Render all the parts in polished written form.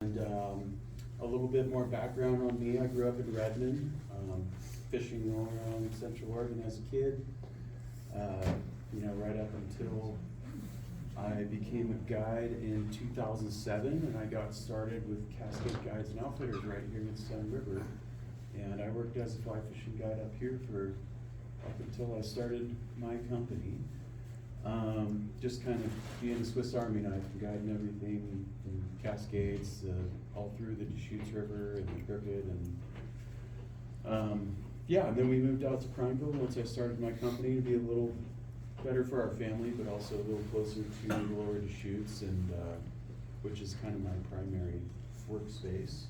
And a little bit more background on me. I grew up in Redmond, fishing all around Central Oregon as a kid. Right up until I became a guide in 2007, and I got started with Cascade Guides and Outfitters right here in Sunriver. And I worked as a fly fishing guide up here for up until I started my company. Just kind of being a Swiss Army knife, guiding everything from Cascades all through the Deschutes River and the Crooked, and then we moved out to Prineville once I started my company to be a little better for our family, but also a little closer to the lower Deschutes, and which is kind of my primary workspace.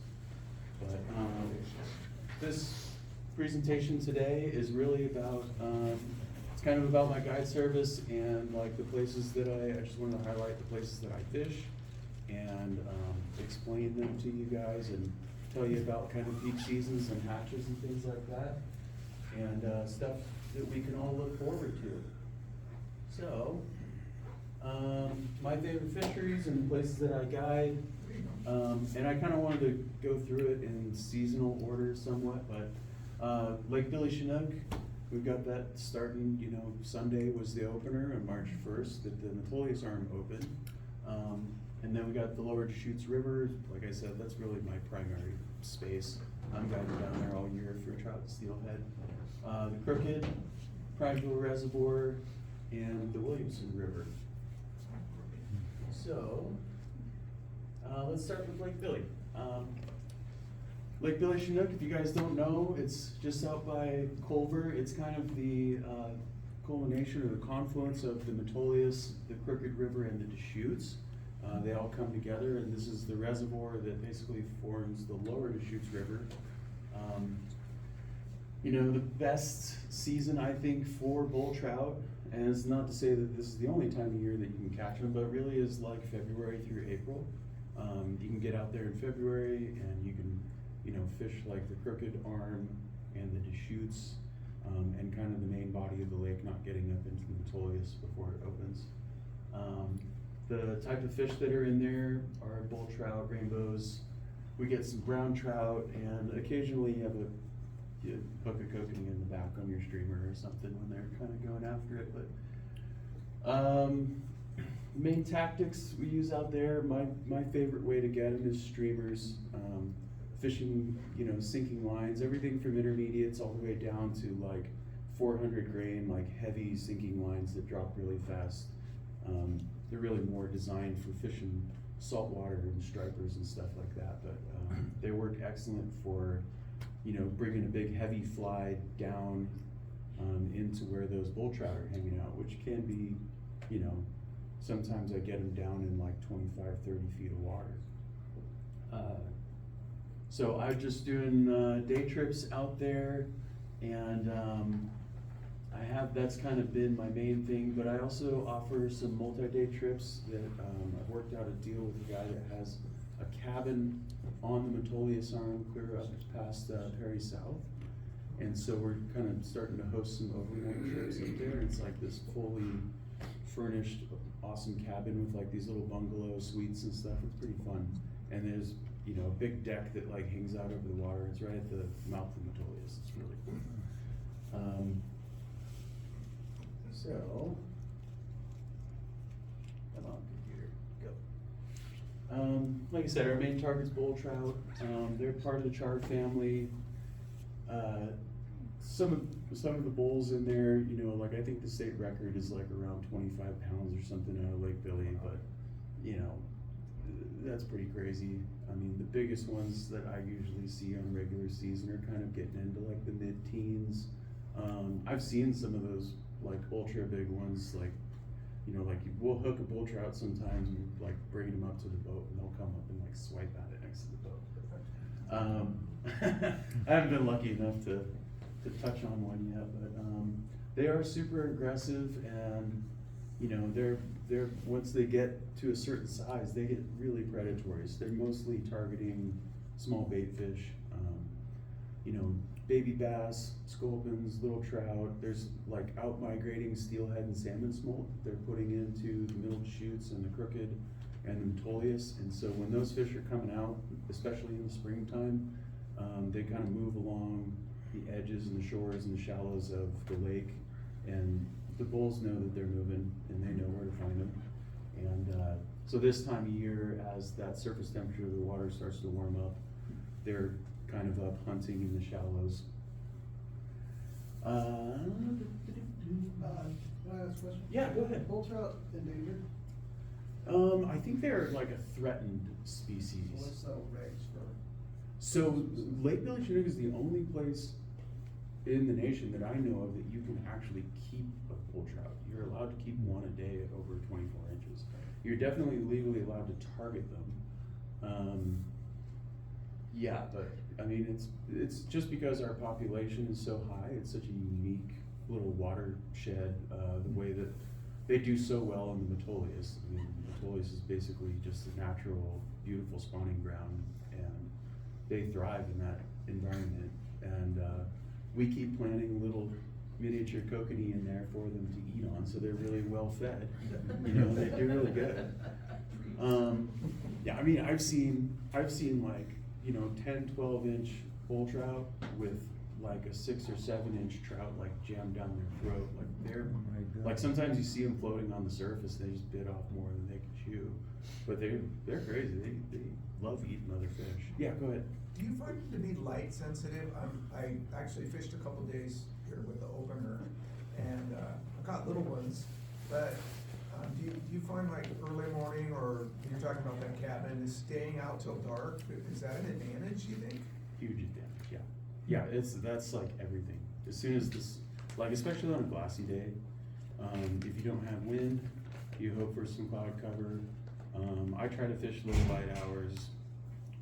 But this presentation today is really about it's kind of about my guide service and like the places that I just wanted to highlight the places that I fish and explain them to you guys and tell you about kind of peak seasons and hatches and things like that, and stuff that we can all look forward to. So, my favorite fisheries and places that I guide, and I kind of wanted to go through it in seasonal order somewhat, but Lake Billy Chinook, we've got that starting, Sunday was the opener on March 1st that the Metolius Arm opened. And then we got the lower Deschutes River. Like I said, that's really my primary space. I'm guiding down there all year for trout and steelhead. The Crooked, Prineville Reservoir, and the Williamson River. So, let's start with Lake Billy. Lake Billy Chinook, if you guys don't know, it's just out by Culver. It's kind of the culmination or the confluence of the Metolius, the Crooked River, and the Deschutes. They all come together, and this is the reservoir that basically forms the lower Deschutes River. The best season, I think, for bull trout, and it's not to say that this is the only time of year that you can catch them, but really is like February through April. You can get out there in February, and you can fish like the Crooked Arm and the Deschutes, and kind of the main body of the lake, not getting up into the Metolius before it opens. The type of fish that are in there are bull trout, rainbows. We get some brown trout, and occasionally you have a hook a kokanee in the back on your streamer or something when they're kind of going after it. But main tactics we use out there, my favorite way to get them is streamers. Fishing, sinking lines, everything from intermediates all the way down to like 400 grain, like heavy sinking lines that drop really fast. They're really more designed for fishing saltwater and stripers and stuff like that, but they work excellent for, bringing a big heavy fly down into where those bull trout are hanging out, which can be, sometimes I get them down in like 25, 30 feet of water. So I'm just doing day trips out there, and that's kind of been my main thing, but I also offer some multi-day trips that I've worked out a deal with a guy that has a cabin on the Metolius Arm clear up past Perry South. And so we're kind of starting to host some overnight trips up there. It's like this fully furnished, awesome cabin with like these little bungalow suites and stuff. It's pretty fun. And there's a big deck that like hangs out over the water. It's right at the mouth of Metolius. It's really cool. So, come on, computer, go. Like I said, our main target's bull trout. They're part of the char family. Some of the bulls in there, like I think the state record is like around 25 pounds or something out of Lake Billy, but that's pretty crazy. I mean, the biggest ones that I usually see on regular season are kind of getting into like the mid-teens. I've seen some of those like ultra big ones, like we'll hook a bull trout sometimes and like bring them up to the boat, and they'll come up and like swipe at it next to the boat. I haven't been lucky enough to touch on one yet, but they are super aggressive, and they're once they get to a certain size, they get really predatory. So they're mostly targeting small bait fish, baby bass, sculpins, little trout. There's like out migrating steelhead and salmon smolt they're putting into the middle Deschutes and the Crooked. and the Metolius. And so when those fish are coming out, especially in the springtime, they kind of move along the edges and the shores and the shallows of the lake, and the bulls know that they're moving and they know where to find them. And so this time of year, as that surface temperature of the water starts to warm up, they're kind of up hunting in the shallows. Can I ask a question? Yeah, go ahead. Bull trout endangered? I think they're like a threatened species. So what's the regs for? So Lake Billy Chinook is the only place in the nation that I know of that you can actually keep a bull trout. You're allowed to keep one a day at over 24 inches. You're definitely legally allowed to target them. Yeah, but I mean, it's just because our population is so high, it's such a unique little watershed, the way that they do so well in the Metolius. I mean, Metolius is basically just a natural, beautiful spawning ground, and they thrive in that environment. And we keep planting little miniature kokanee in there for them to eat on, so they're really well fed. You know, they do really good. Yeah, I mean, I've seen like, you know, 10, 12-inch bull trout with like a 6 or 7-inch trout like jammed down their throat. Like they're, like sometimes you see them floating on the surface, they just bit off more than they can chew. But they're crazy, they love eating other fish. Yeah, go ahead. Do you find it to be light sensitive? I actually fished a couple days here with the opener, and I caught little ones, but do you find like early morning, or you're talking about that cabin, is staying out till dark, is that an advantage, you think? Huge advantage, yeah. Yeah, that's like everything. As soon as this, like especially on a glassy day, if you don't have wind, you hope for some cloud cover. I try to fish little light hours.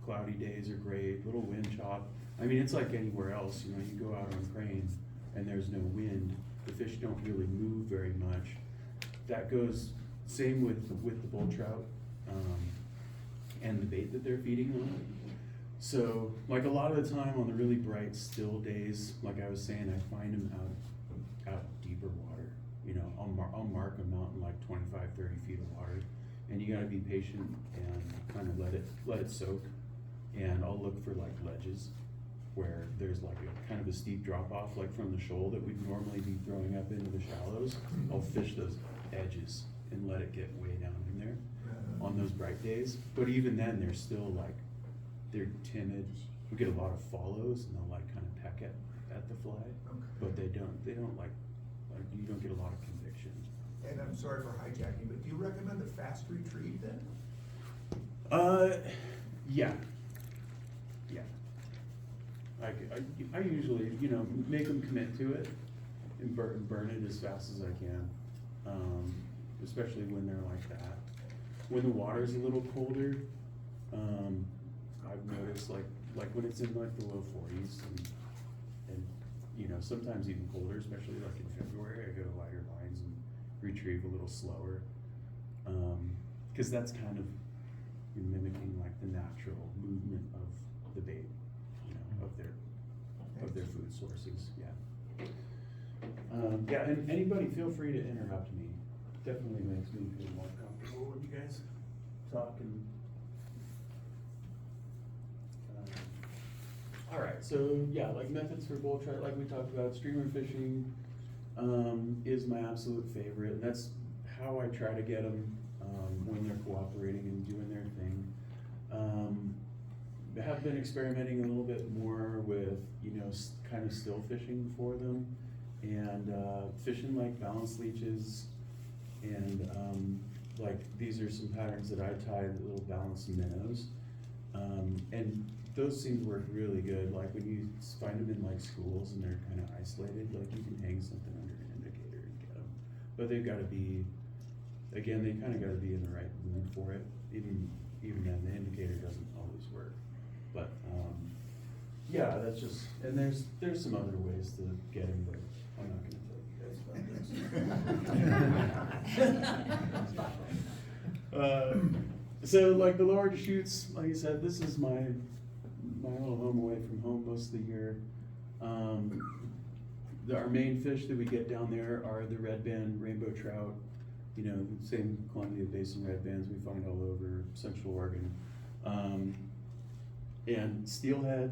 Cloudy days are great, little wind chop. I mean, it's like anywhere else, you know, you go out on crane and there's no wind, the fish don't really move very much. That goes, same with the bull trout, and the bait that they're feeding on. So, like a lot of the time on the really bright, still days, like I was saying, I find them out deeper water. You know, I'll mark a mountain like 25, 30 feet of water, and you gotta be patient and kind of let it soak. And I'll look for like ledges where there's like a kind of a steep drop off, like from the shoal that we'd normally be throwing up into the shallows. I'll fish those edges and let it get way down in there on those bright days. But even then, they're still like, they're timid. We get a lot of follows, and they'll like kind of peck at the fly, but they don't like you don't get a lot of conviction. And I'm sorry for hijacking, but do you recommend a fast retreat then? Yeah. I usually, you know, make them commit to it and burn it as fast as I can, especially when they're like that. When the water's a little colder, I've noticed like when it's in like the low 40s and you know, sometimes even colder, especially like in February, I go to lighter lines and retrieve a little slower, because that's kind of mimicking like the natural movement of the bait, you know, of their food sources. Yeah. Yeah, and anybody feel free to interrupt me. Definitely makes me feel more comfortable when you guys talk. And all right, so yeah, like methods for bull trout, like we talked about, streamer fishing is my absolute favorite, and that's how I try to get them when they're cooperating and doing their thing. I have been experimenting a little bit more with, you know, kind of still fishing for them, and fishing like balance leeches, and like these are some patterns that I tied, little balanced minnows, and those seem to work really good. Like when you find them in like schools and they're kind of isolated, like you can hang something under an indicator and get them, but they've got to be, again, they kind of got to be in the right mood for it. Even then, the indicator doesn't always work. But yeah, that's just, and there's some other ways to get them, but I'm not going to tell you guys about this. So like the lower Deschutes, like I said, this is my little home away from home most of the year. Our main fish that we get down there are the red band rainbow trout. you know, the same Columbia Basin red bands we find all over Central Oregon. And steelhead,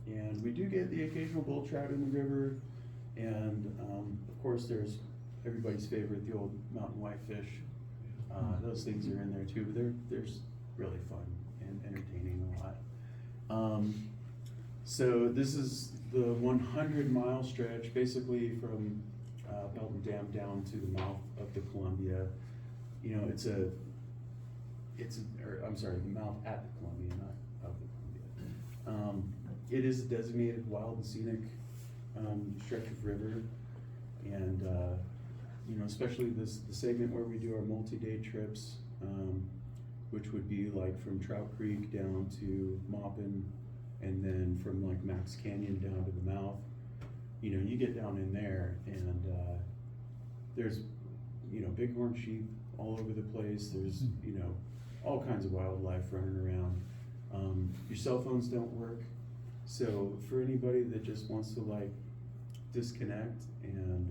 and we do get the occasional bull trout in the river, and of course there's everybody's favorite, the old mountain whitefish. Those things are in there too, but they're really fun and entertaining a lot. So this is the 100-mile stretch, basically from Pelton Dam down to the mouth of the Columbia. You know, the mouth at the Columbia, not of the Columbia. It is a designated wild and scenic stretch of river, and you know, especially the segment where we do our multi-day trips, which would be like from Trout Creek down to Maupin, and then from like Max Canyon down to the mouth. You know, you get down in there, and there's, you know, bighorn sheep all over the place. There's, you know, all kinds of wildlife running around. Your cell phones don't work, so for anybody that just wants to like disconnect and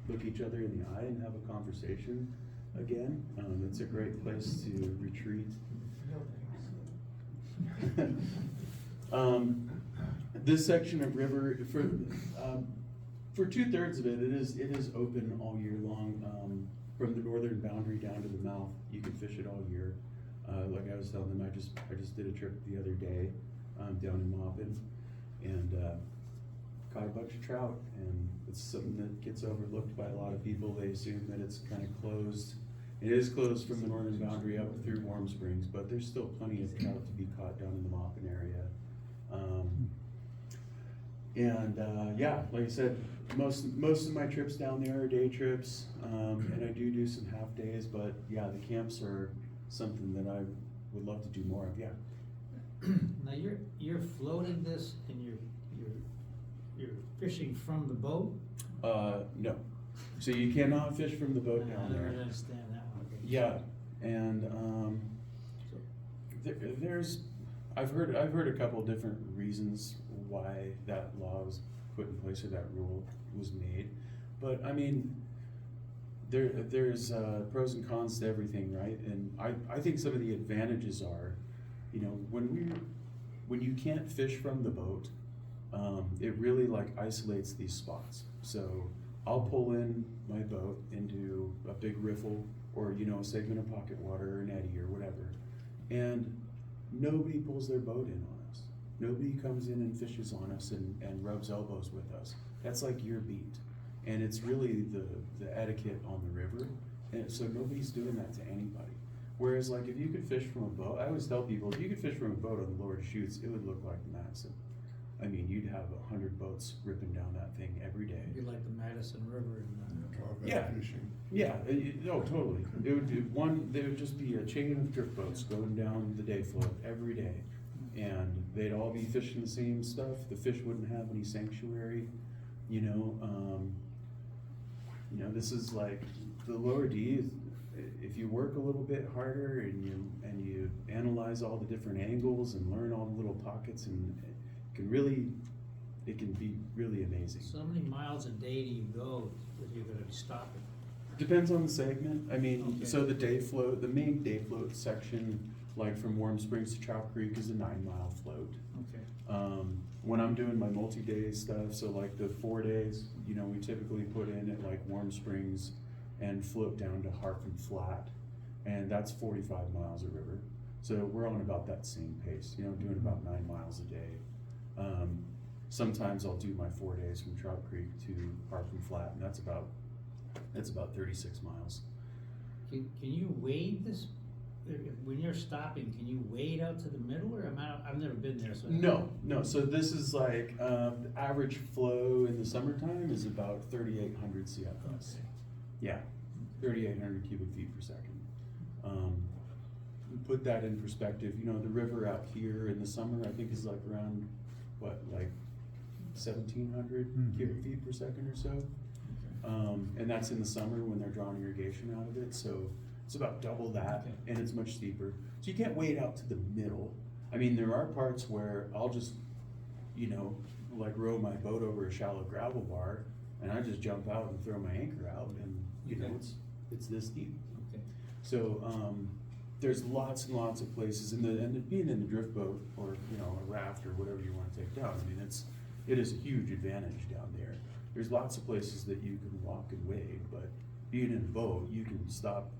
look each other in the eye and have a conversation again, it's a great place to retreat. This section of river, for 2/3 of it, it is open all year long. From the northern boundary down to the mouth, you can fish it all year. Like I was telling them, I just did a trip the other day down in Maupin, and caught a bunch of trout, and it's something that gets overlooked by a lot of people. They assume that it's kind of closed. It is closed from the northern boundary up through Warm Springs, but there's still plenty of trout to be caught down in the Maupin area. Yeah, like I said, most of my trips down there are day trips, and I do some half days, but yeah, the camps are something that I would love to do more of, yeah. Now you're floating this and you're fishing from the boat? No. So you cannot fish from the boat down there. I never understand that one. Yeah, and I've heard a couple different reasons why that law was put in place, or that rule was made, but I mean, there's pros and cons to everything, right? And I think some of the advantages are, you know, when you can't fish from the boat, it really like isolates these spots. So I'll pull in my boat into a big riffle, or, you know, a segment of pocket water or an eddy or whatever, and nobody pulls their boat in on us. Nobody comes in and fishes on us and rubs elbows with us. That's like your beat. And it's really the etiquette on the river. And so nobody's doing that to anybody. Whereas like if you could fish from a boat, I always tell people, if you could fish from a boat on the lower Deschutes, it would look like Madison. I mean, you'd have 100 boats ripping down that thing every day. It'd be like the Madison River Yeah. Yeah, no, totally. It would be there would just be a chain of drift boats going down the day float every day. And they'd all be fishing the same stuff. The fish wouldn't have any sanctuary, you know. This is like the lower D. If you work a little bit harder and you analyze all the different angles and learn all the little pockets, and it can be really amazing. So many miles a day do you go if you're gonna be stopping? Depends on the segment. I mean, Okay. so the main day float section, like from Warm Springs to Trout Creek, is a 9-mile float. Okay. When I'm doing my multi-day stuff, so like the 4 days, you know, we typically put in at like Warm Springs and float down to Harpin Flat, and that's 45 miles of river. So we're on about that same pace, you know, doing about 9 miles a day. Sometimes I'll do my 4 days from Trout Creek to Harpin Flat, and that's about 36 miles. Can you wade this, when you're stopping, can you wade out to the middle, or I've never been there, so. No, so this is like, the average flow in the summertime is about 3,800 CFS. Okay. Yeah, 3,800 cubic feet per second. Put that in perspective, you know, the river out here in the summer, I think is like around, like 1,700 cubic feet per second or so. And that's in the summer when they're drawing irrigation out of it, so it's about double that, Okay. and it's much steeper. So you can't wade out to the middle. I mean, there are parts where I'll just, you know, like row my boat over a shallow gravel bar, and I just jump out and throw my anchor out, and you know, Okay. it's this deep. So, there's lots and lots of places, and being in the drift boat, or, you know, a raft, or whatever you wanna take down, I mean, it is a huge advantage down there. There's lots of places that you can walk and wade, but being in a boat, you can stop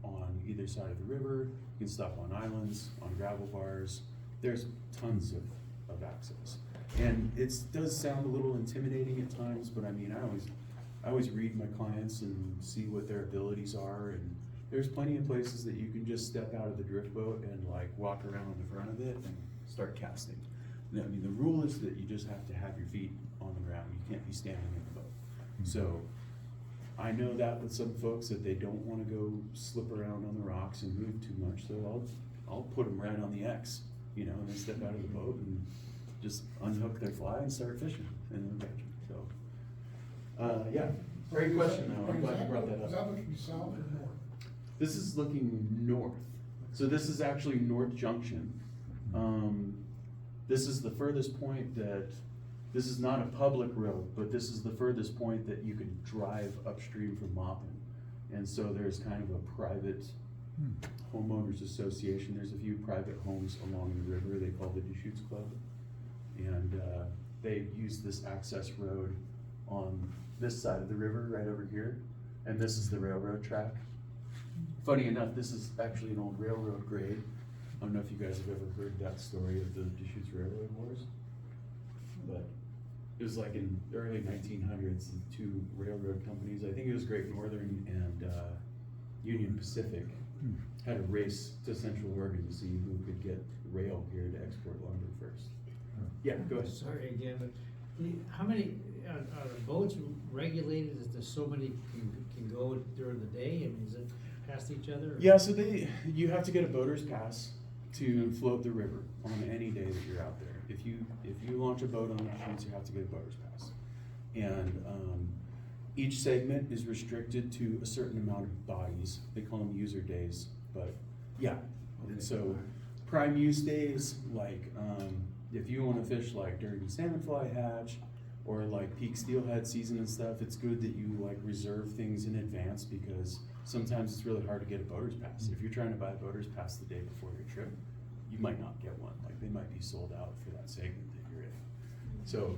on either side of the river, you can stop on islands, on gravel bars, there's tons of access. And it does sound a little intimidating at times, but I mean, I always read my clients and see what their abilities are, and there's plenty of places that you can just step out of the drift boat and like walk around on the front of it and start casting. I mean, the rule is that you just have to have your feet on the ground, you can't be standing in the boat. So, I know that with some folks that they don't wanna go slip around on the rocks and move too much, so I'll put them right on the X, you know, and then step out of the boat and just unhook their fly and start fishing, and they'll catch them, so. Yeah, great question though, I'm glad you brought that up. Is that looking south or north? This is looking north, so this is actually North Junction. This is the furthest point this is not a public road, but this is the furthest point that you can drive upstream from Maupin. And so there's kind of a private homeowners association, there's a few private homes along the river, they call the Deschutes Club. And they use this access road on this side of the river, right over here, and this is the railroad track. Funny enough, this is actually an old railroad grade. I don't know if you guys have ever heard that story of the Deschutes Railroad Wars, but it was like in the early 1900s, the two railroad companies, I think it was Great Northern and Union Pacific, had a race to Central Oregon to see who could get rail here to export lumber first. Yeah, go ahead. Sorry again, but how many, are the boats regulated as to so many can go during the day? I mean, is it past each other? Or? Yeah, so you have to get a boater's pass to float the river on any day that you're out there. If you launch a boat on the Deschutes, you have to get a boater's pass. And each segment is restricted to a certain amount of bodies. They call them user days, but yeah. And so prime use days, like if you wanna fish like during salmon fly hatch or like peak steelhead season and stuff, it's good that you like reserve things in advance, because sometimes it's really hard to get a boater's pass. If you're trying to buy a boater's pass the day before your trip, you might not get one. Like they might be sold out for that segment that you're in. So,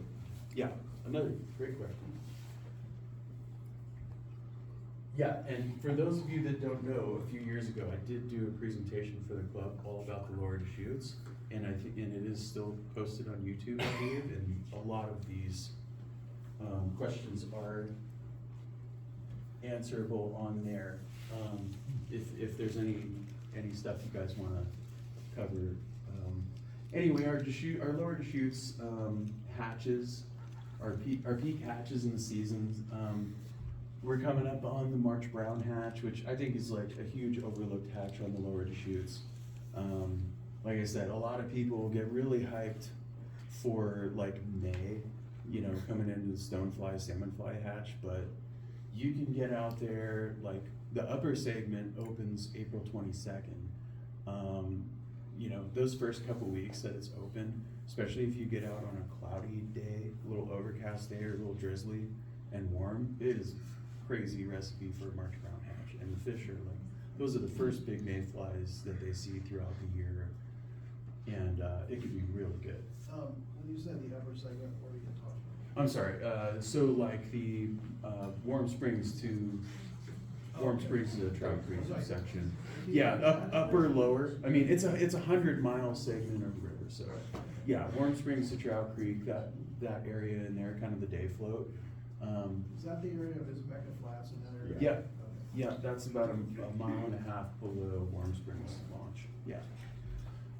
yeah, another great question. Yeah, and for those of you that don't know, a few years ago, I did do a presentation for the club all about the Lower Deschutes, and it is still posted on YouTube, I believe, and a lot of these questions are answerable on there. If there's any stuff you guys wanna cover. Anyway, our Lower Deschutes hatches, our peak hatches in the seasons. We're coming up on the March Brown hatch, which I think is like a huge overlooked hatch on the Lower Deschutes. Like I said, a lot of people get really hyped for like May, you know, coming into the stonefly, salmonfly hatch, but you can get out there, like the upper segment opens April 22nd. You know, those first couple weeks that it's open, especially if you get out on a cloudy day, a little overcast day or a little drizzly and warm, it is a crazy recipe for a March Brown hatch. And the fish are like, those are the first big mayflies that they see throughout the year. And it can be really good. When you said the upper segment, what are you talking about? I'm sorry, so like the Warm Springs to the Trout Creek section. Yeah, upper, lower, I mean, it's a 100-mile segment of the river, so. Yeah, Warm Springs to Trout Creek, that area in there, kind of the day float. Is that the area of Isabella Flats in that area? Yeah, Okay. yeah, that's about a mile and a half below Warm Springs launch, yeah.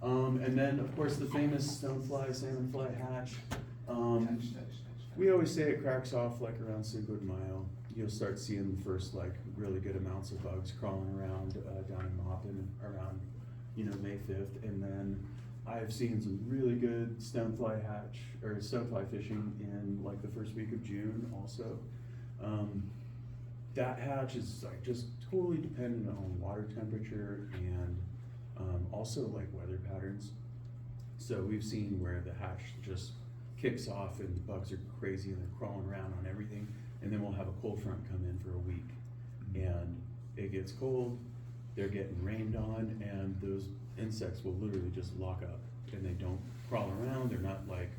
And then, of course, the famous stonefly, salmonfly hatch. We always say it cracks off like around Cinco de Mayo. You'll start seeing the first like really good amounts of bugs crawling around down in Maupin around, you know, May 5th. And then I've seen some really good stonefly hatch or stonefly fishing in like the first week of June also. That hatch is like just totally dependent on water temperature and also like weather patterns. So we've seen where the hatch just kicks off and the bugs are crazy and they're crawling around on everything, and then we'll have a cold front come in for a week and it gets cold, they're getting rained on, and those insects will literally just lock up, and they don't crawl around, they're not like,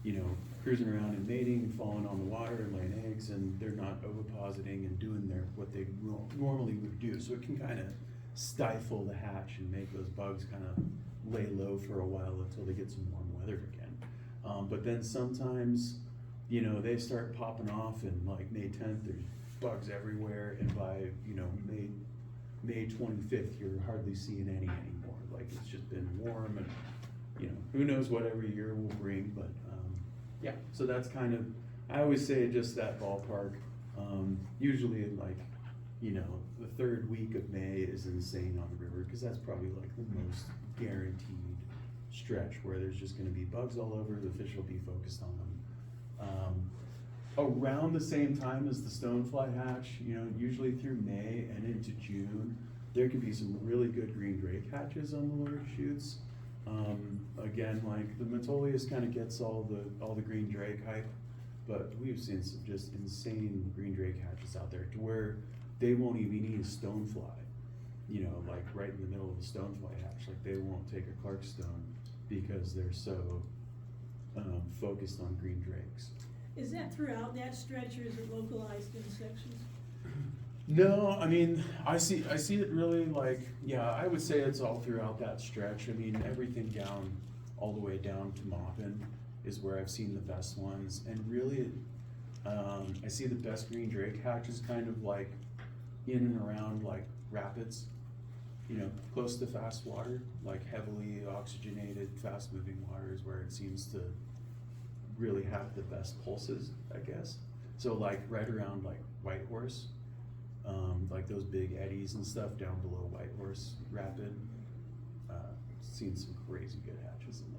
you know, cruising around and mating and falling on the water and laying eggs, and they're not ovipositing and doing what they normally would do. So it can kind of stifle the hatch and make those bugs kind of lay low for a while until they get some warm weather again. But then sometimes, you know, they start popping off, and like May 10th, there's bugs everywhere, and by, you know, May 25th, you're hardly seeing any anymore. Like, it's just been warm, and, you know, who knows what every year will bring, but, yeah, so that's kind of, I always say just that ballpark. Usually like, you know, the third week of May is insane on the river, because that's probably like the most guaranteed stretch where there's just gonna be bugs all over, the fish will be focused on them. Around the same time as the stonefly hatch, you know, usually through May and into June, there can be some really good green drake hatches on the lower shoots. Again, like the Metolius kind of gets all the green drake hype, but we've seen some just insane green drake hatches out there to where they won't even eat a stonefly, you know, like right in the middle of a stonefly hatch. Like, they won't take a Clarkstone because they're so focused on green drakes. Is that throughout that stretch, or is it localized in sections? No, I mean, I see it really like, yeah, I would say it's all throughout that stretch. I mean, everything down, all the way down to Maupin is where I've seen the best ones. And really, I see the best green drake hatches kind of like in and around like rapids, you know, close to fast water, like heavily oxygenated, fast moving water is where it seems to really have the best pulses, I guess. So like right around like Whitehorse, like those big eddies and stuff down below Whitehorse Rapid, seen some crazy good hatches in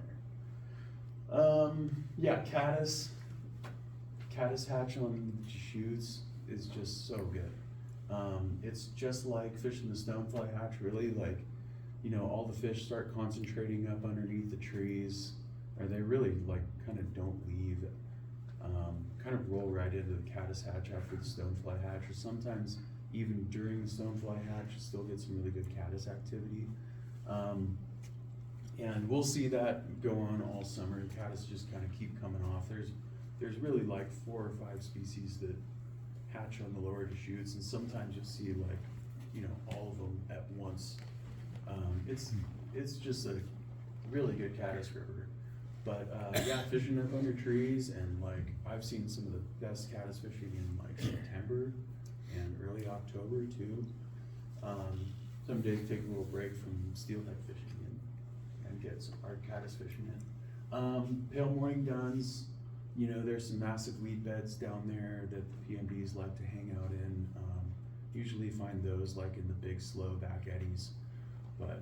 there. Yeah, caddis hatch on shoots is just so good. It's just like fishing the stonefly hatch, really. Like, you know, all the fish start concentrating up underneath the trees, or they really like kind of don't leave. Kind of roll right into the caddis hatch after the stonefly hatch, or sometimes even during the stonefly hatch, you still get some really good caddis activity. And we'll see that go on all summer, and caddis just kind of keep coming off. There's really like 4 or 5 species that hatch on the lower Deschutes, and sometimes you'll see like, you know, all of them at once. It's just a really good caddis river. But yeah, fishing up under trees, and like I've seen some of the best caddis fishing in like September and early October too. Someday take a little break from steelhead fishing and get some hard caddis fishing in. Pale morning duns, you know, there's some massive weed beds down there that the PMDs like to hang out in. Usually find those like in the big slow back eddies, but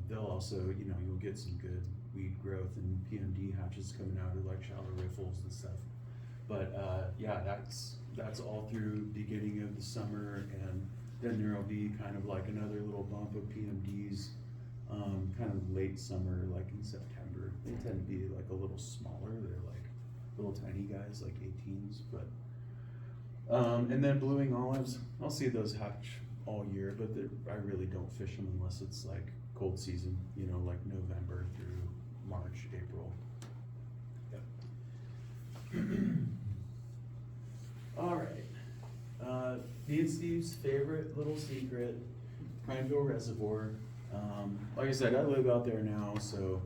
they'll also, you know, you'll get some good weed growth and PMD hatches coming out of like shallow riffles and stuff. But yeah, that's all through beginning of the summer, and then there'll be kind of like another little bump of PMDs kind of late summer, like in September. They tend to be like a little smaller. They're like little tiny guys, like 18s, but and then blueing olives, I'll see those hatch all year, but I really don't fish them unless it's like cold season, you know, like November through March, April. Yep. All right. Me and Steve's favorite little secret, Prineville Reservoir. Like I said, I live out there now, so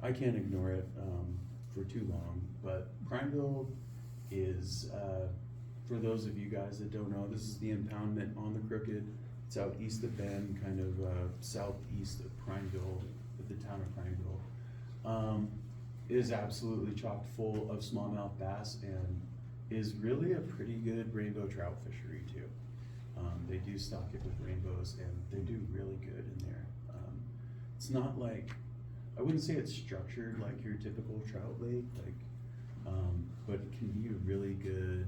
I can't ignore it for too long. But Prineville is, for those of you guys that don't know, this is the impoundment on the Crooked. It's out east of Bend, kind of southeast of Prineville, of the town of Prineville. It is absolutely chock full of smallmouth bass, and is really a pretty good rainbow trout fishery too. They do stock it with rainbows, and they do really good in there. It's not like, I wouldn't say it's structured like your typical trout lake, like, but it can be a really good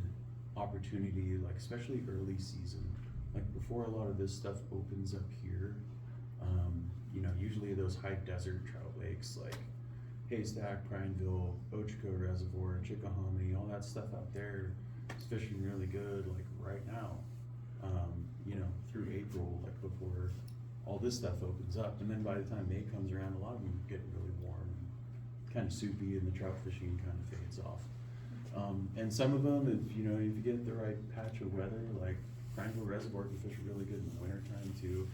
opportunity, like especially early season, like before a lot of this stuff opens up here. You know, usually those high desert trout lakes like Haystack, Prineville, Ochoco Reservoir, Chickahominy, all that stuff out there is fishing really good like right now, you know, through April, like before all this stuff opens up, and then by the time May comes around, a lot of them get really warm, kind of soupy, and the trout fishing kind of fades off. And some of them, if you get the right patch of weather, like Prineville Reservoir can fish really good in the wintertime too.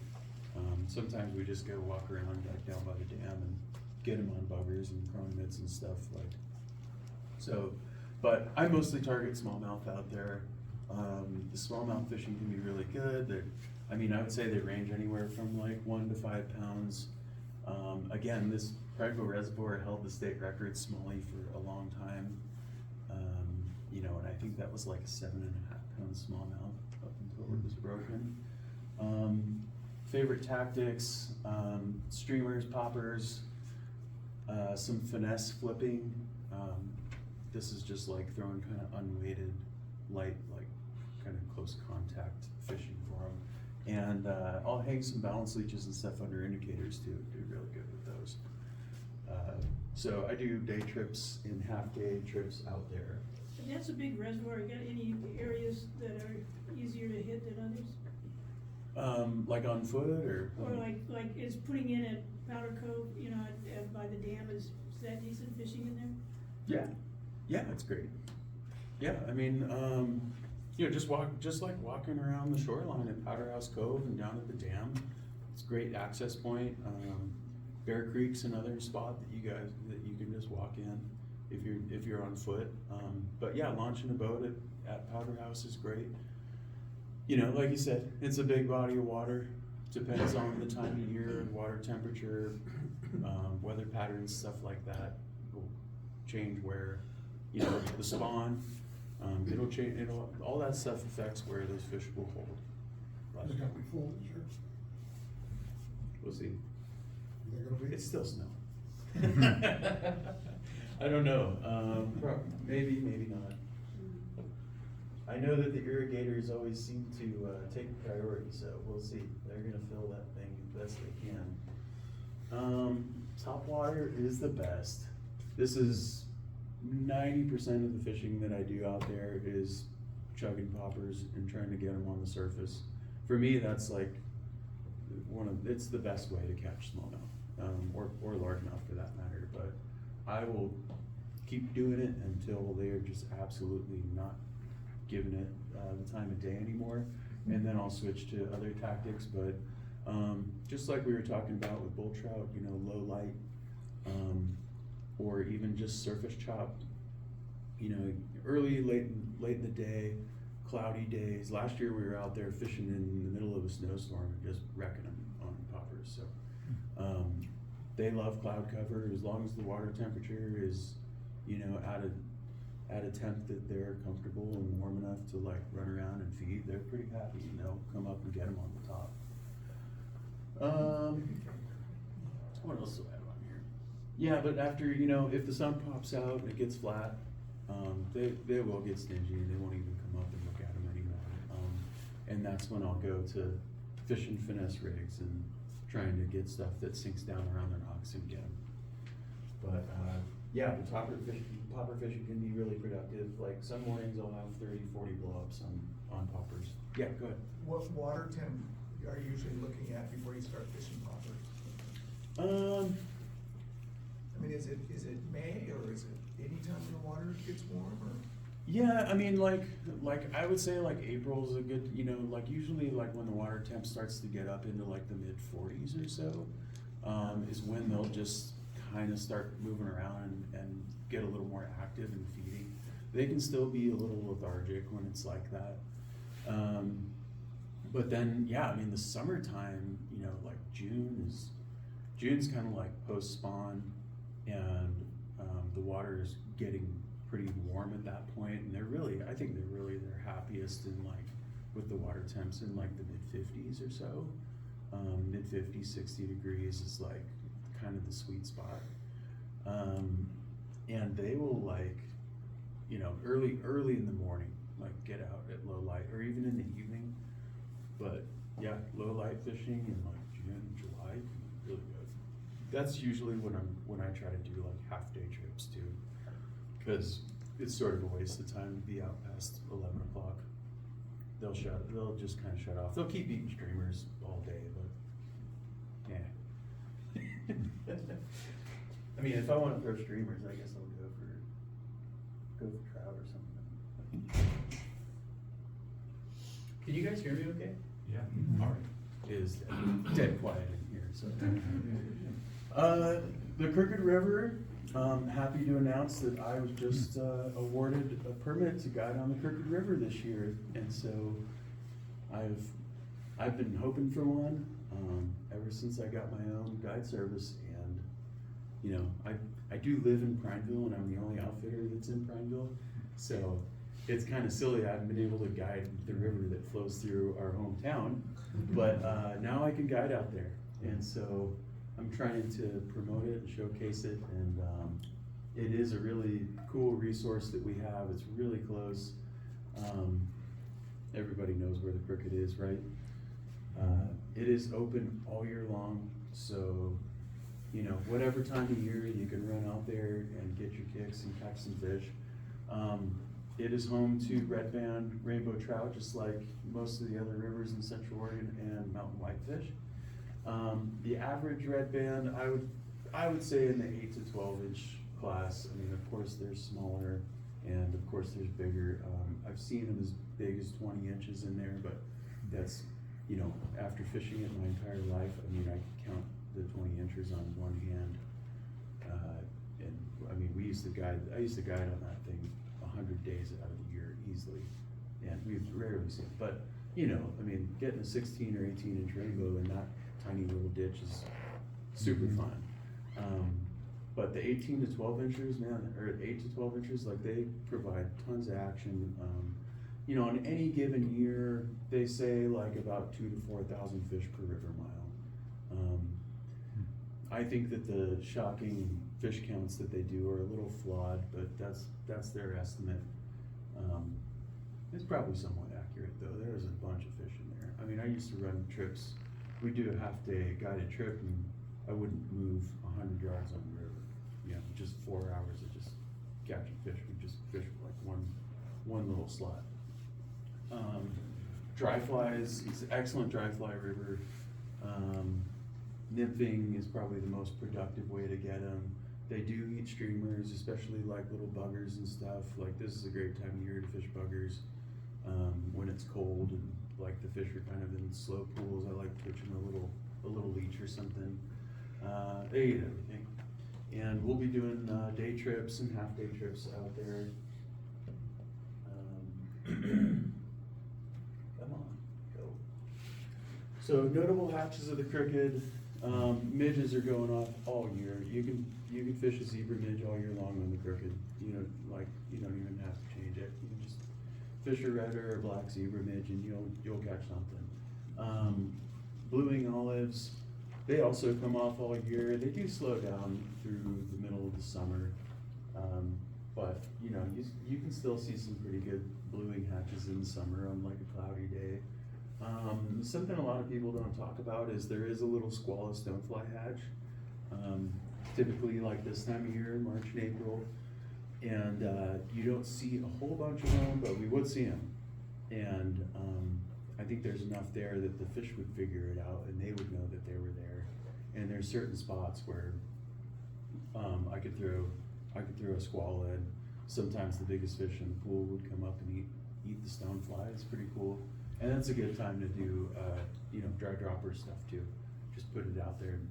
Sometimes we just go walk around back down by the dam and get them on buggers and chrome mitts and stuff like. So, but I mostly target smallmouth out there. The smallmouth fishing can be really good. I would say they range anywhere from like 1 to 5 pounds. Again, this Prineville Reservoir held the state record smallie for a long time. And I think that was like a 7.5 pound smallmouth up until it was broken. Favorite tactics, streamers, poppers, some finesse flipping. This is just like throwing kind of unweighted, light, like kind of close contact fishing for them. And I'll hang some balance leeches and stuff under indicators too, do really good with those. So I do day trips and half day trips out there. And that's a big reservoir. You got any areas that are easier to hit than others? Like on foot or? Or like is putting in at Powder Cove, by the dam, is that decent fishing in there? Yeah, it's great. Yeah, just like walking around the shoreline at Powder House Cove and down at the dam. It's a great access point. Bear Creek's another spot that you can just walk in if you're on foot. But yeah, launching a boat at Powder House is great. Like you said, it's a big body of water. Depends on the time of year, water temperature, weather patterns, stuff like that will change where, the spawn. It'll change. All that stuff affects where those fish will hold. It's gonna be full this year. We'll see. They're gonna be. It's still snow. I don't know. Maybe, maybe not. I know that the irrigators always seem to take priority, so we'll see. They're gonna fill that thing as best they can. Top water is the best. This is 90% of the fishing that I do out there is chugging poppers and trying to get them on the surface. For me, that's like it's the best way to catch smallmouth, or largemouth for that matter. But I will keep doing it until they're just absolutely not giving it the time of day anymore, and then I'll switch to other tactics. But just like we were talking about with bull trout, low light, or even just surface chop, early, late in the day, cloudy days. Last year we were out there fishing in the middle of a snowstorm and just wrecking them on poppers. So they love cloud cover as long as the water temperature is, at a temp that they're comfortable and warm enough to like run around and feed. They're pretty happy, come up and get them on the top. What else do I have on here? Yeah, but after, if the sun pops out and it gets flat, they will get stingy and they won't even come up and look at them anymore. And that's when I'll go to fishing finesse rigs and trying to get stuff that sinks down around the rocks and get them. But yeah, the popper fishing can be really productive. Like some mornings I'll have 30, 40 blow-ups on poppers. Yeah, go ahead. What water temp are you usually looking at before you start fishing poppers? Is it May or is it any time when the water gets warm or? Yeah, like I would say like April's a good, usually like when the water temp starts to get up into like the mid 40s or so, is when they'll just kind of start moving around and get a little more active and feeding. They can still be a little lethargic when it's like that. But then, yeah, the summertime, like June's kind of like post-spawn, and the water is getting pretty warm at that point, and I think they're really their happiest in like, with the water temps in like the mid 50s or so. Mid 50s, 60 degrees is like kind of the sweet spot. And they will like, early in the morning, like get out at low light, or even in the evening. But yeah, low light fishing in like June, July, really good. That's usually when I try to do like half day trips too, because it's sort of a waste of time to be out past 11 o'clock. They'll just kind of shut off. They'll keep eating streamers all day, but Yeah. I mean, if I wanna throw streamers, I guess I'll go for trout or something. Can you guys hear me okay? Yeah. Alright. It is dead quiet in here, so. The Crooked River, happy to announce that I was just, awarded a permit to guide on the Crooked River this year, and so I've been hoping for one, ever since I got my own guide service, and, you know, I do live in Prineville, and I'm the only outfitter that's in Prineville, so it's kinda silly, I haven't been able to guide the river that flows through our hometown, but, now I can guide out there, and so I'm trying to promote it and showcase it, and, it is a really cool resource that we have, it's really close. Everybody knows where the Crooked is, right? It is open all year long, so, you know, whatever time of year, you can run out there and get your kicks and catch some fish. It is home to red band rainbow trout, just like most of the other rivers in Central Oregon, and mountain whitefish. The average red band, I would say in the 8 to 12 inch class. I mean, of course, there's smaller, and of course, there's bigger. I've seen them as big as 20 inches in there, but that's, you know, after fishing it my entire life, I mean, I could count the 20 inches on one hand. And I mean, I used to guide on that thing 100 days out of the year easily, and we've rarely seen it. But, you know, I mean, getting a 16 or 18 inch rainbow in that tiny little ditch is super fun. But the 18 to 12 inches, man, or 8 to 12 inches, like, they provide tons of action. You know, on any given year, they say like about 2,000 to 4,000 fish per river mile. I think that the shocking fish counts that they do are a little flawed, but that's their estimate. It's probably somewhat accurate though. There's a bunch of fish in there. I mean, I used to run trips. We'd do a half-day guided trip, and I wouldn't move 100 yards on the river. You know, just 4 hours of just catching fish. We just fish like one little slot. Dry flies, it's an excellent dry fly river. Nymphing is probably the most productive way to get them. They do eat streamers, especially like little buggers and stuff. Like, this is a great time of year to fish buggers. When it's cold and like the fish are kind of in slow pools, I like twitching a little leech or something. They eat everything. And we'll be doing day trips and half day trips out there. Come on, go. So notable hatches of the Crooked, midges are going off all year. You can fish a zebra midge all year long on the Crooked. You know, like, you don't even have to change it. You can just fish a red or a black zebra midge and you'll catch something. Blue-wing olives, they also come off all year. They do slow down through the middle of the summer. But you know, you can still see some pretty good blue-wing hatches in the summer on like a cloudy day. Something a lot of people don't talk about is there is a little squala stonefly hatch. Typically like this time of year, March and April. And you don't see a whole bunch of them, but we would see them. And I think there's enough there that the fish would figure it out and they would know that they were there. And there's certain spots where I could throw a squala in. Sometimes the biggest fish in the pool would come up and eat the stonefly. It's pretty cool. And that's a good time to do you know, dry dropper stuff too. Just put it out there and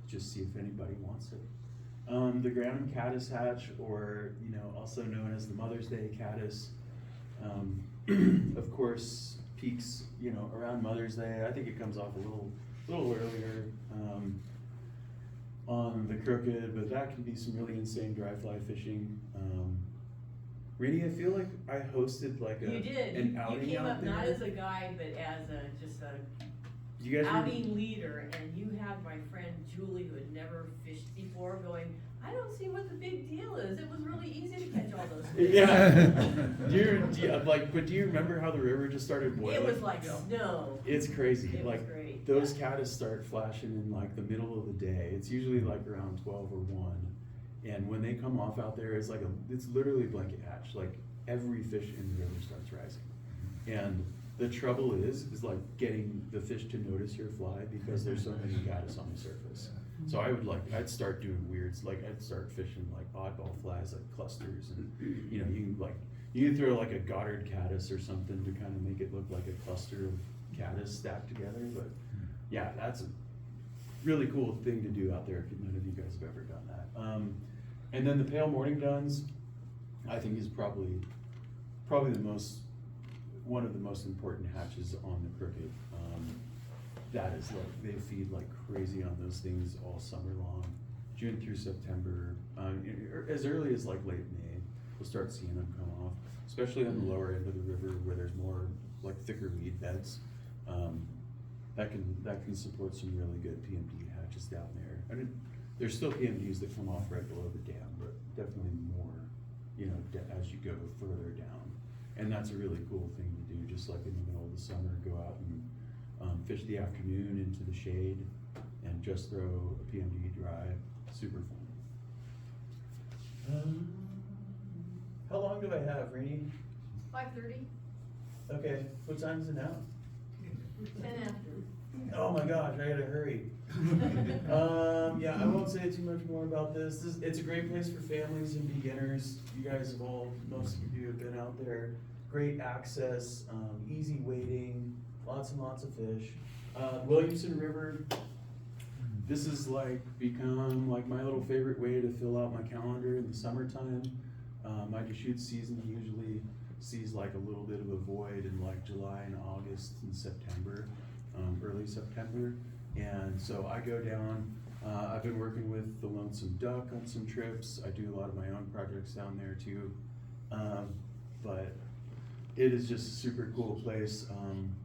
just see if anybody wants it. The ground caddis hatch, or you know, also known as the Mother's Day caddis, of course peaks, you know, around Mother's Day. I think it comes off a little earlier on the Crooked, but that can be some really insane dry fly fishing. Rainey, I feel like I hosted like You did. an You outing came out up there. not as a guide, but as just a You guys outing leader, and you had my friend Julie, who had never fished before, going, I don't see what the big deal is. It was really easy to catch all those fish. Yeah. Do you remember how the river just started boiling? It was like snow. It's crazy. It was Like great, those yeah. caddis start flashing in like the middle of the day. It's usually like around 12 or 1. And when they come off out there, it's literally a blanket hatch. Like every fish in the river starts rising. And The trouble is like getting the fish to notice your fly because there's so many caddis on the surface. So I'd start doing weirds, like I'd start fishing like oddball flies, like clusters, and you know, you can throw like a Goddard caddis or something to kind of make it look like a cluster of caddis stacked together, but yeah, that's a really cool thing to do out there if none of you guys have ever done that. And then the pale morning duns, I think is probably one of the most important hatches on the Crooked. That is like, they feed like crazy on those things all summer long, June through September. As early as like late May, we'll start seeing them come off, especially on the lower end of the river where there's more like thicker weed beds. That can support some really good PMD hatches down there. I mean, there's still PMDs that come off right below the dam, but definitely more, you know, as you go further down. And that's a really cool thing to do, just like in the middle of the summer, go out and fish the afternoon into the shade and just throw a PMD dry. Super fun. How long do I have, Rainey? 5:30, Okay, what time is it now? 10 after. Oh my gosh, I gotta hurry. Yeah, I won't say too much more about this. It's a great place for families and beginners. You guys have most of you have been out there. Great access, easy wading, lots and lots of fish. Williamson River, this has like become like my little favorite way to fill out my calendar in the summertime. My Deschutes season usually sees like a little bit of a void in like July and August and September, early September. And so I go down, I've been working with the Lonesome Duck on some trips. I do a lot of my own projects down there too. But it is just a super cool place.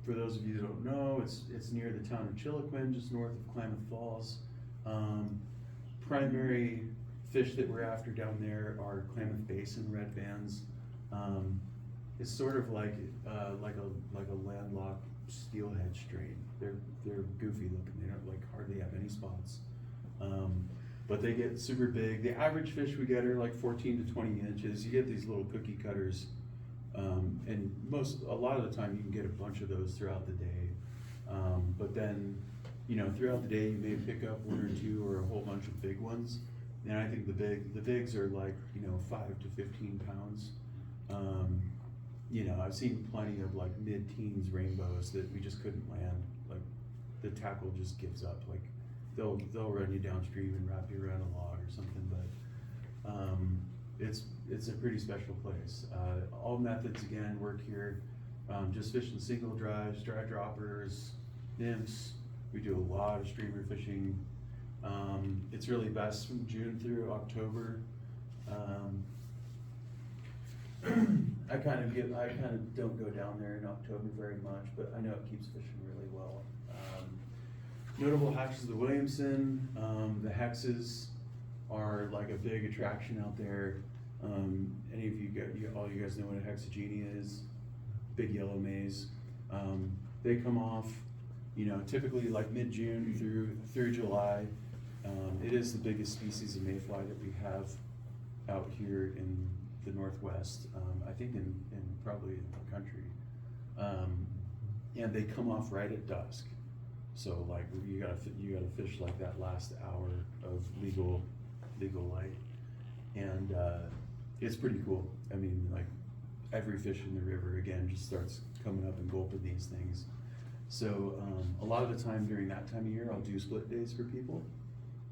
For those of you that don't know, it's near the town of Chiloquin, just north of Klamath Falls. Primary fish that we're after down there are Klamath Basin red bands. It's sort of like a landlocked steelhead strain. They're goofy looking. They don't like hardly have any spots, but they get super big. The average fish we get are like 14 to 20 inches. You get these little cookie cutters, and a lot of the time you can get a bunch of those throughout the day. But then, you know, throughout the day you may pick up one or two or a whole bunch of big ones. And I think the bigs are like, you know, 5 to 15 pounds. You know, I've seen plenty of like mid-teens rainbows that we just couldn't land. Like the tackle just gives up. Like they'll run you downstream and wrap you around a log or something. But it's a pretty special place. All methods again work here. Just fishing single drives, dry droppers, nymphs. We do a lot of streamer fishing. It's really best from June through October. I kind of don't go down there in October very much, but I know it keeps fishing really well. Notable hatches of the Williamson, the hexes are like a big attraction out there. Any of all you guys know what a hexagenia is? Big yellow maize. They come off, you know, typically like mid-June through July. It is the biggest species of mayfly that we have out here in the Northwest, I think in probably in the country. And they come off right at dusk. So like you gotta fish like that last hour of legal light. And it's pretty cool. I mean, like every fish in the river again just starts coming up and gulping these things. So a lot of the time during that time of year, I'll do split days for people,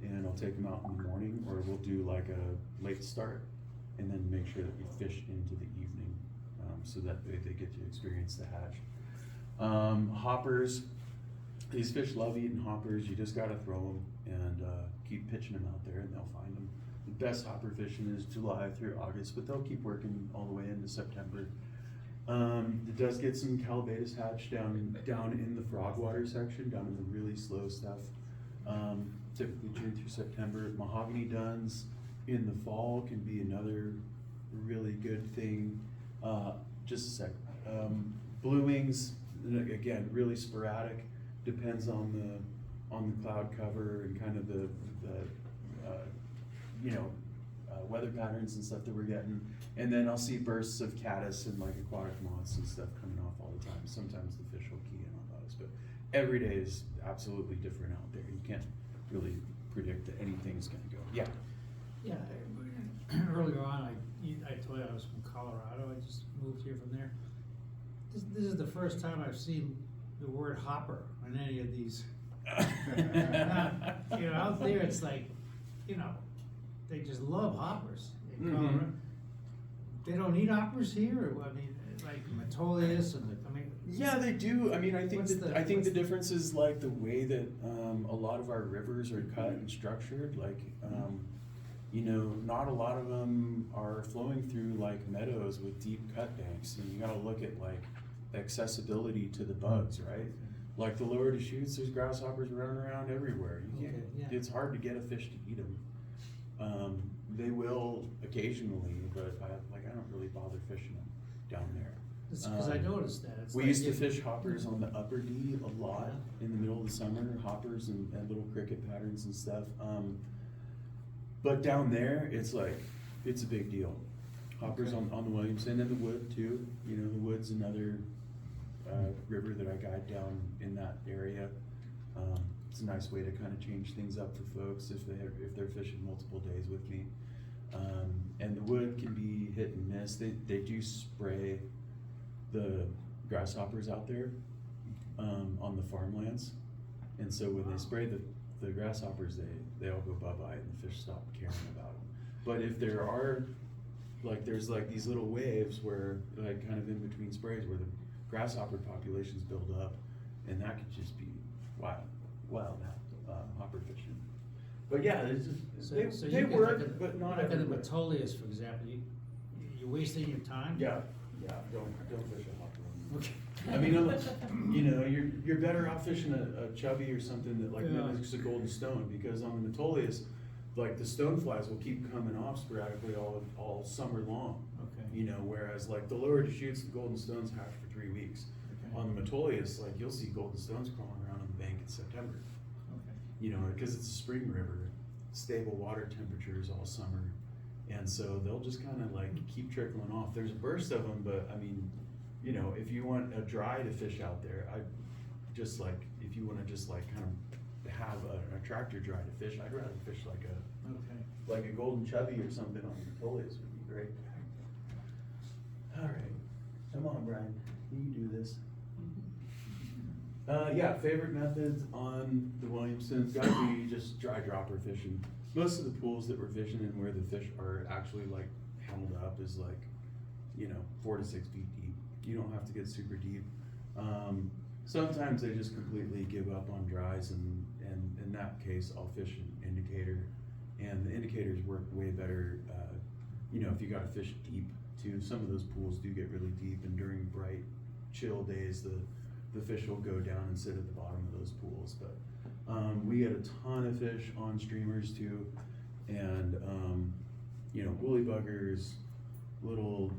and I'll take them out in the morning, or we'll do like a late start, and then make sure that we fish into the evening, so that they get to experience the hatch. Hoppers, these fish love eating hoppers. You just gotta throw them and keep pitching them out there, and they'll find them. The best hopper fishing is July through August, but they'll keep working all the way into September. It does get some Calvados hatch down in the frogwater section, down in the really slow stuff. Typically June through September. Mahogany duns in the fall can be another really good thing. Just a sec. Blue wings, again, really sporadic. Depends on the cloud cover and kind of the you know, weather patterns and stuff that we're getting. And then I'll see bursts of caddis and like aquatic moths and stuff coming off all the time. Sometimes the fish will key in on those, but every day is absolutely different out there. You can't really predict that anything's gonna go. Yeah. Yeah, earlier on, I told you I was from Colorado, I just moved here from there. This is the first time I've seen the word hopper on any of these. You know, out there, it's like, you know, they just love hoppers in Colorado. Mhm. They don't eat hoppers here, or, I mean, like Metolius and I mean. Yeah, they do. I mean, I think What's that, the- I think what's the difference is like the way that a lot of our rivers are cut and structured. Like, you know, not a lot of them are flowing through like meadows with deep cut banks, and you gotta look at like accessibility to the bugs, right? Like the lower Deschutes, there's grasshoppers running around everywhere. You can't, Okay, yeah. it's hard to get a fish to eat them. They will occasionally, but I don't really bother fishing them down there. Cause I noticed that. It's We like used to if- fish hoppers on the upper D a lot in the middle of the summer, hoppers and little cricket patterns and stuff. But down there, it's like, it's a big deal. Hoppers Okay. on the Williamson and the Wood too, you know, the Wood's another, river that I guide down in that area. It's a nice way to kind of change things up for folks if they're fishing multiple days with me. And the Wood can be hit and miss. They do spray the grasshoppers out there, on the farmlands. And so when they spray the grasshoppers, they all go bye-bye and the fish stop caring about them. But if there are, like, there's like these little waves where, like, kind of in between sprays where the grasshopper populations build up, and that could just be wild hopper fishing. But yeah, it's So just, you they can work, look at- but not Look at the everywhere. Metolius, for example, you're wasting your time? Yeah, don't fish a hopper. Okay. I mean, you know, you're better off fishing a chubby or something that like Yeah. mimics a golden stone, because on the Metolius, like the stoneflies will keep coming off sporadically all summer long. Okay. You know, whereas like the lower Deschutes, the golden stones hatch for 3 weeks. Okay. On the Metolius, like you'll see golden stones crawling around on the bank in September. Okay. You know, because it's a spring river, stable water temperatures all summer. And so they'll just kind of like keep trickling off. There's a burst of them, but I mean, you know, if you want a dry to fish out there, just like, if you wanna just like kind of have an attractor dry to fish, I'd rather fish Okay. like a golden chubby or something on the Metolius would be great. All right, come on, Bryon, you can do this. Yeah, favorite methods on the Williamson's gotta be just dry dropper fishing. Most of the pools that we're fishing and where the fish are actually like held up is like, you know, 4 to 6 feet deep. You don't have to get super deep. Sometimes they just completely give up on dries, and in that case, I'll fish an indicator. And the indicators work way better, you know, if you gotta fish deep too. Some of those pools do get really deep, and during bright, chill days, the fish will go down and sit at the bottom of those pools. But we get a ton of fish on streamers too, and you know, woolly buggers, little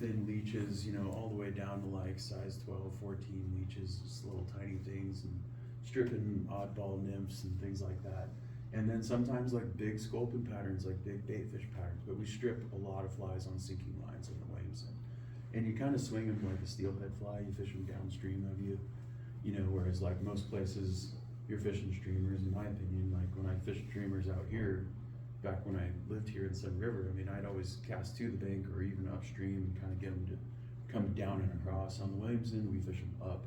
thin leeches, you know, all the way down to like size 12, 14 leeches, just little tiny things, and stripping oddball nymphs and things like that. And then sometimes like big sculpin patterns, like big bait fish patterns, but we strip a lot of flies on sinking lines in the Williamson. And you kind of swing them like a steelhead fly, you fish them downstream of you, you know, whereas like most places you're fishing streamers, in my opinion. Like when I fished streamers out here, back when I lived here in Sunriver, I mean, I'd always cast to the bank or even upstream and kind of get them to come down and across. On the Williamson, we fish them up.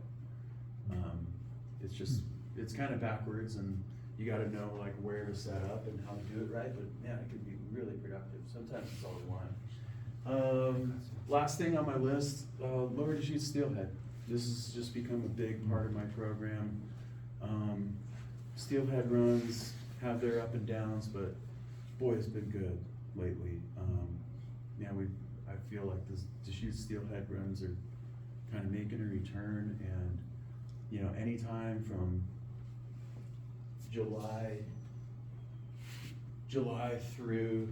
It's just, it's kind of backwards, and you gotta know like where to set up and how to do it right, but man, it can be really productive. Sometimes it's all we want. Last thing on my list, lower Deschutes steelhead. This has just become a big part of my program. Steelhead runs have their up and downs, but boy, it's been good lately. Yeah, I feel like the Deschutes steelhead runs are kind of making a return, and you know, anytime from July through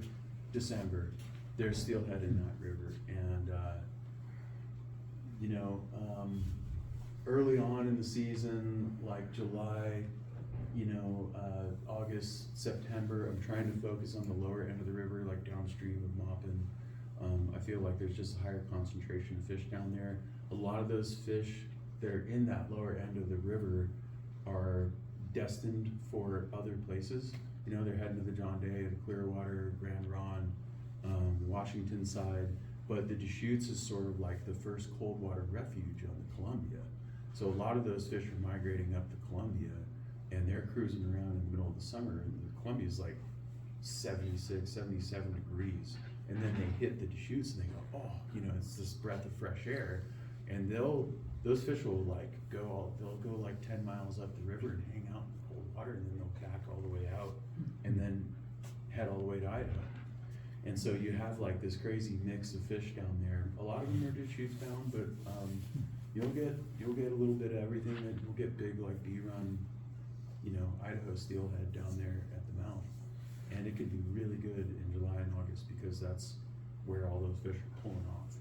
December, there's steelhead in that river. And you know, early on in the season, like July August, September, I'm trying to focus on the lower end of the river, like downstream of Maupin. I feel like there's just a higher concentration of fish down there. A lot of those fish that are in that lower end of the river are destined for other places. They're heading to the John Day, the Clearwater, Grand Ronde, Washington side, but the Deschutes is sort of like the first cold water refuge on the Columbia. So a lot of those fish are migrating up the Columbia, and they're cruising around in the middle of the summer, and the Columbia is like 76, 77 degrees. And then they hit the Deschutes and they go, oh, it's this breath of fresh air. And those fish will they'll go like 10 miles up the river and hang out in the cold water, and then they'll back all the way out and then head all the way to Idaho. And so you have like this crazy mix of fish down there. A lot of them are Deschutes bound, but you'll get a little bit of everything. And you'll get big like B-run, Idaho steelhead down there at the mouth. And it could be really good in July and August because that's where all those fish are pulling off.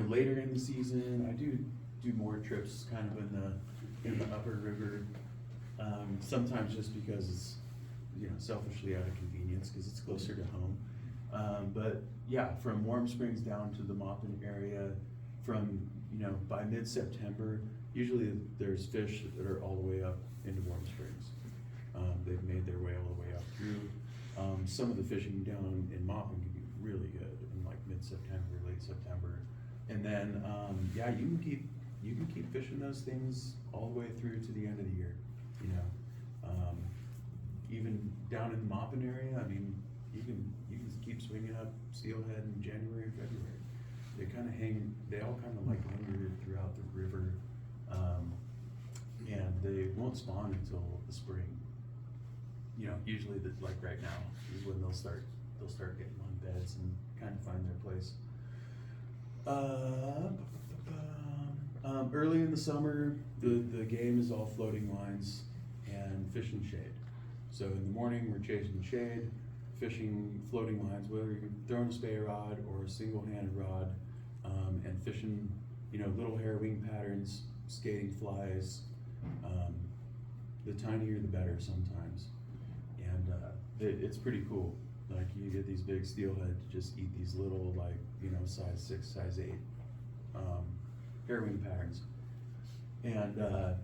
Later in the season, I do more trips kind of in the upper river. Sometimes just because it's, selfishly out of convenience because it's closer to home. But yeah, from Warm Springs down to the Maupin area, from, by mid-September, usually there's fish that are all the way up into Warm Springs. They've made their way all the way up through. Some of the fishing down in Maupin can be really good in like mid-September, late September. And then, you can keep fishing those things all the way through to the end of the year, even down in the Maupin area, you can keep swinging up steelhead in January and February. They all kind of like linger throughout the river, and they won't spawn until the spring. Usually like right now is when they'll start getting on beds and kind of find their place. Early in the summer, the game is all floating lines and fishing shade. So in the morning, we're chasing the shade, fishing floating lines, whether you're throwing a spey rod or a single-handed rod, and fishing, little hair wing patterns, skating flies. The tinier the better sometimes. And it's pretty cool. Like you get these big steelhead to just eat these little size 6, size 8 hair wing patterns. And a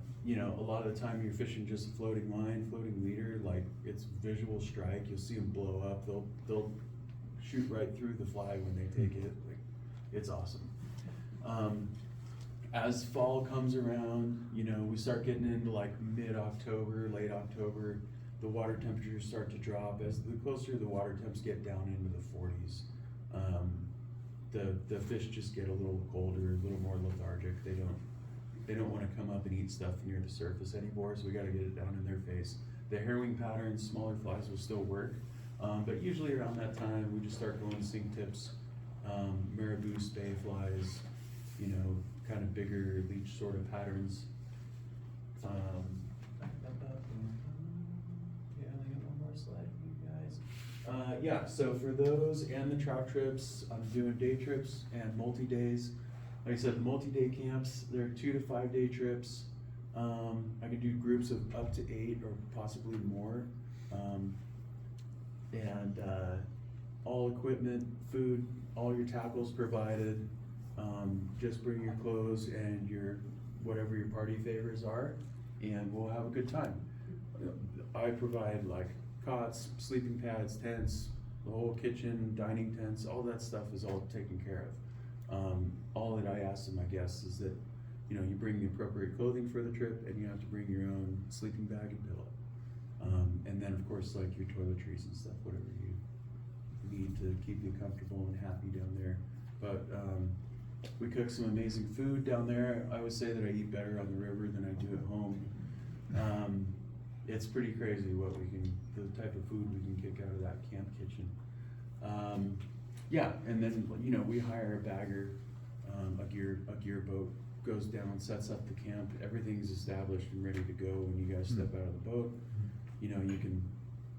lot of the time you're fishing just a floating line, floating leader, like it's visual strike. You'll see them blow up. They'll shoot right through the fly when they take it. Like it's awesome. As fall comes around, we start getting into like mid-October, late October. The water temperatures start to drop. As the closer the water temps get down into the 40s, the fish just get a little colder, a little more lethargic. They don't want to come up and eat stuff near the surface anymore, so we got to get it down in their face. The hair wing patterns, smaller flies will still work, but usually around that time we just start going sing tips, marabou, spey flies, kind of bigger leech sort of patterns. Yeah, I only got one more slide for you guys. So for those and the trout trips, I'm doing day trips and multi-days. Like I said, the multi-day camps, they're 2 to 5 day trips. I can do groups of up to 8 or possibly more. And all equipment, food, all your tackles provided. Just bring your clothes and whatever your party favors are, and we'll have a good time. I provide like cots, sleeping pads, tents, the whole kitchen, dining tents, all that stuff is all taken care of. All that I ask of my guests is that, you bring the appropriate clothing for the trip, and you have to bring your own sleeping bag and pillow. And then of course like your toiletries and stuff, whatever you need to keep you comfortable and happy down there. But we cook some amazing food down there. I would say that I eat better on the river than I do at home. It's pretty crazy the type of food we can kick out of that camp kitchen. And then we hire a bagger, a gear boat goes down, sets up the camp. Everything's established and ready to go when you guys step out of the boat. You can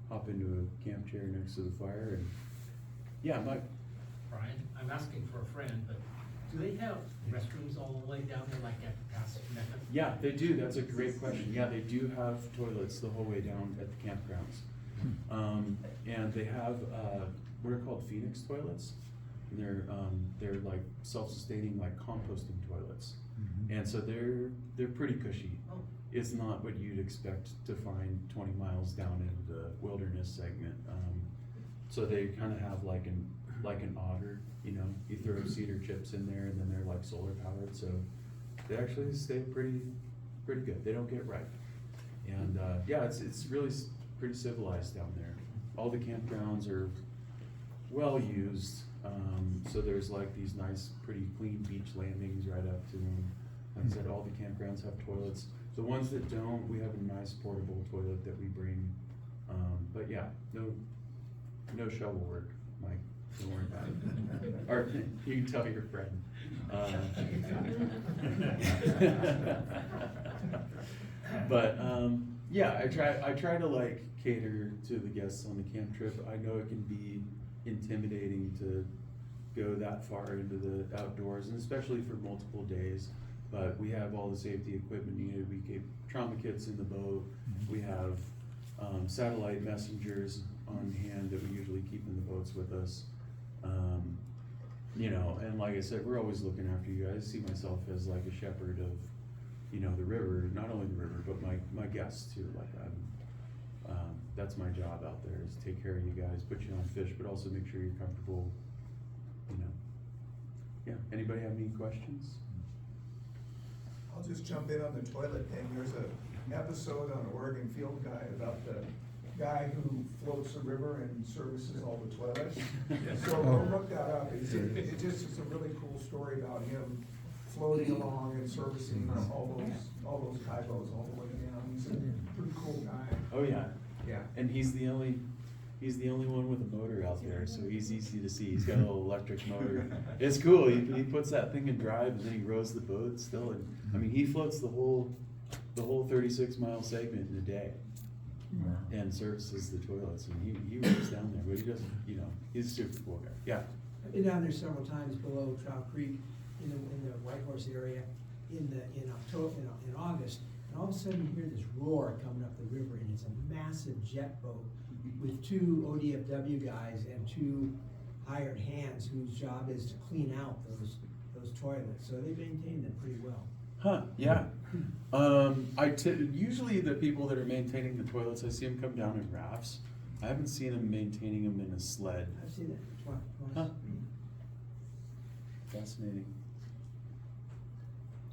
hop into a camp chair next to the fire and Mike. Bryon, I'm asking for a friend, but Do they have restrooms all the way down there like at past Mecca? Yeah, they do, that's a great question, yeah, they do have toilets the whole way down at the campgrounds. And they have, what are called Phoenix toilets, and they're like self-sustaining, like composting toilets. And so they're pretty cushy. Oh. It's not what you'd expect to find 20 miles down in the wilderness segment. So they kind of have like an otter, you know, you throw cedar chips in there and then they're like solar powered, so they actually stay pretty good. They don't get ripe. And yeah, it's really pretty civilized down there. All the campgrounds are well used. So there's like these nice, pretty clean beach landings right up to them. Like I said, all the campgrounds have toilets. The ones that don't, we have a nice portable toilet that we bring. But yeah, no shovel work, Mike. Don't worry about it. Or you can tell your friend. But yeah, I try to like cater to the guests on the camp trip. I know it can be intimidating to go that far into the outdoors, and especially for multiple days. But we have all the safety equipment needed. We keep trauma kits in the boat. We have satellite messengers on hand that we usually keep in the boats with us. You know, and like I said, we're always looking after you guys. I see myself as like a shepherd of, you know, the river, not only the river, but my guests too. Like that's my job out there, is take care of you guys, put you on fish, but also make sure you're comfortable, you know. Yeah, anybody have any questions? I'll just jump in on the toilet thing. There's an episode on Oregon Field Guide about the guy who floats the river and services all the toilets. So we'll look that up. It's a really cool story about him floating along and servicing all those kaibos all the way down. He's a pretty cool guy. Oh yeah. Yeah. And he's the only one with a motor out there, so he's easy to see. He's got a little electric motor. It's cool. He puts that thing in drive and then he rows the boat still. And I mean, he floats the whole 36-mile segment in a day and services the toilets. And he works down there, but he doesn't. You know, he's a super cool guy. Yeah. I've been down there several times below Trout Creek in the White Horse area in October, in August, and all of a sudden you hear this roar coming up the river, and it's a massive jet boat with 2 ODFW guys and 2 hired hands whose job is to clean out those toilets. So they maintain them pretty well. Huh, yeah. Usually the people that are maintaining the toilets, I see them come down in rafts. I haven't seen them maintaining them in a sled. I've seen that twice. Huh. Fascinating.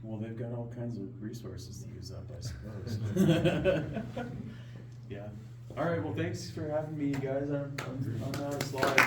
Well, they've got all kinds of resources to use up, I suppose. Yeah. All right, well, thanks for having me, guys. I'm out of slides.